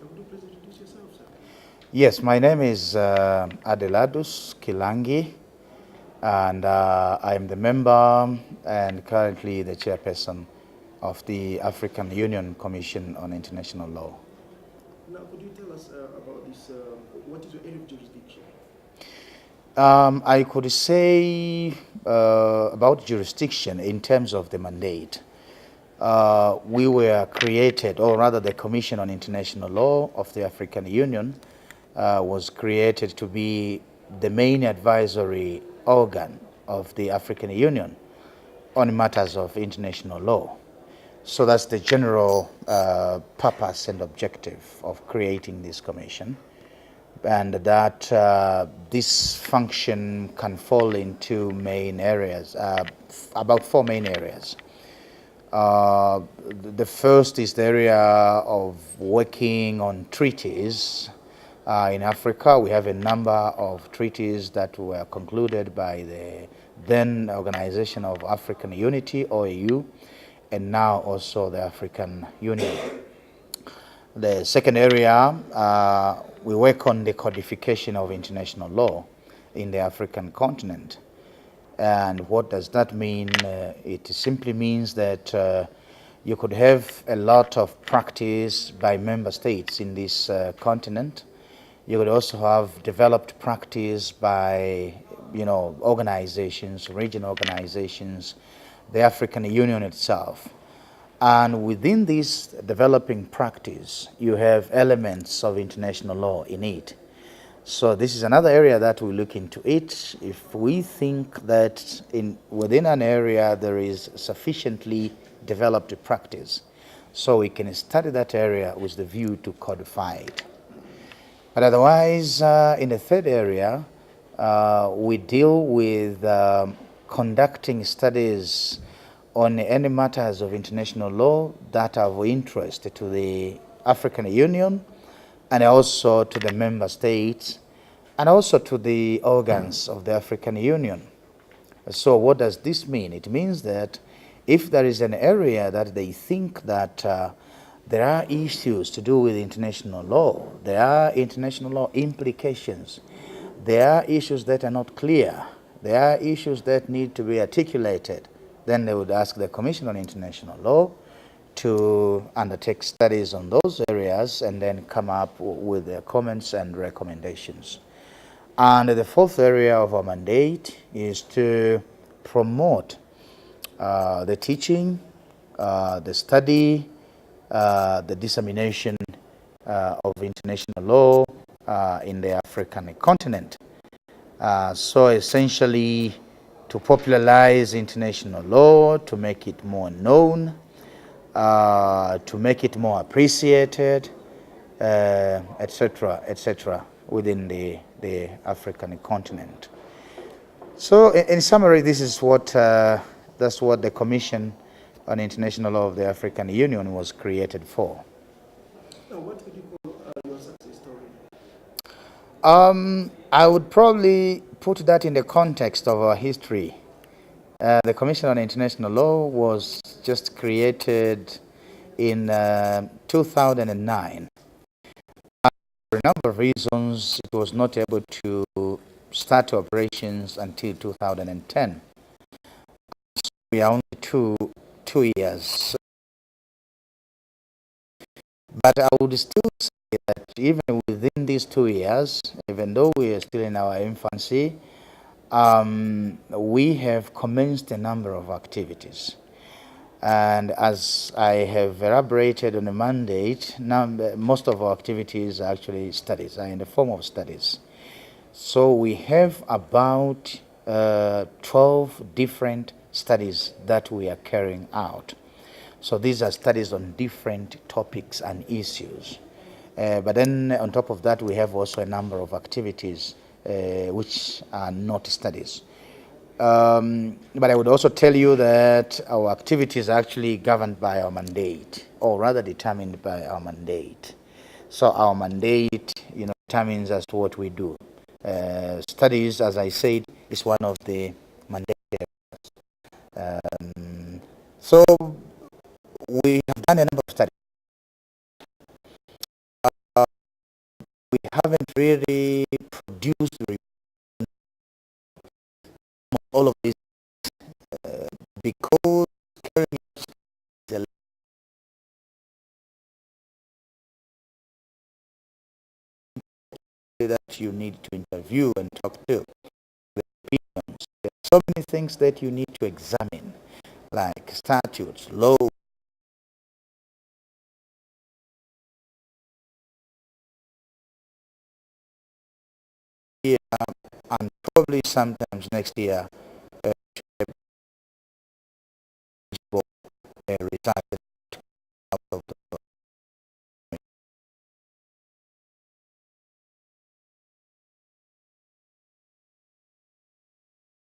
Could you please introduce yourself, sir? Yes, my name is Adeladus Kilangi, and I am the member and currently the chairperson of the African Union Commission on International Law. Now, could you tell us about this? What is your area of jurisdiction? I could say about jurisdiction in terms of the mandate. We were created, or rather the Commission on International Law of the African Union was created to be the main advisory organ of the African Union on matters of international law. So that's the general purpose and objective of creating this commission, and that this function can fall into main areas, about four main areas. The first is the area of working on treaties. In Africa, we have a number of treaties that were concluded by the then Organization of African Unity, OAU, and now also the African Union. The second area, we work on the codification of international law in the African continent. And what does that mean? It simply means that you could have a lot of practice by member states in this continent. You could also have developed practice by, organizations, regional organizations, the African Union itself. And within this developing practice, you have elements of international law in it. So this is another area that we look into it. If we think that within an area there is sufficiently developed practice, so we can study that area with the view to codify it. But otherwise, in the third area, we deal with conducting studies on any matters of international law that are of interest to the African Union and also to the member states and also to the organs of the African Union. So what does this mean? It means that if there is an area that they think that there are issues to do with international law, there are international law implications, there are issues that are not clear, there are issues that need to be articulated, then they would ask the Commission on International Law to undertake studies on those areas and then come up with their comments and recommendations. And the fourth area of our mandate is to promote the teaching, the study, the dissemination of international law in the African continent. So essentially, to popularize international law, to make it more known, to make it more appreciated, etc., within the African continent. So, in summary, this is that's what the Commission on International Law of the African Union was created for. Now, what would you call your success story? I would probably put that in the context of our history. The Commission on International Law was just created in 2009. For a number of reasons, it was not able to start operations until 2010. So we are only two years. But I would still say that even within these 2 years, even though we are still in our infancy, we have commenced a number of activities. And as I have elaborated on the mandate, now most of our activities are actually studies, are in the form of studies. So we have about 12 different studies that we are carrying out. So these are studies on different topics and issues. But then on top of that, we have also a number of activities which are not studies. But I would also tell you that our activities are actually governed by our mandate, or rather determined by our mandate. So our mandate, determines as to what we do. Studies, as I said, is one of the mandate areas. So we have done a number of studies. haven't really produced all of this because carrying out the that you need to interview and talk to the opinions. There are so many things that you need to examine, like statutes, law. And probably sometimes next year, research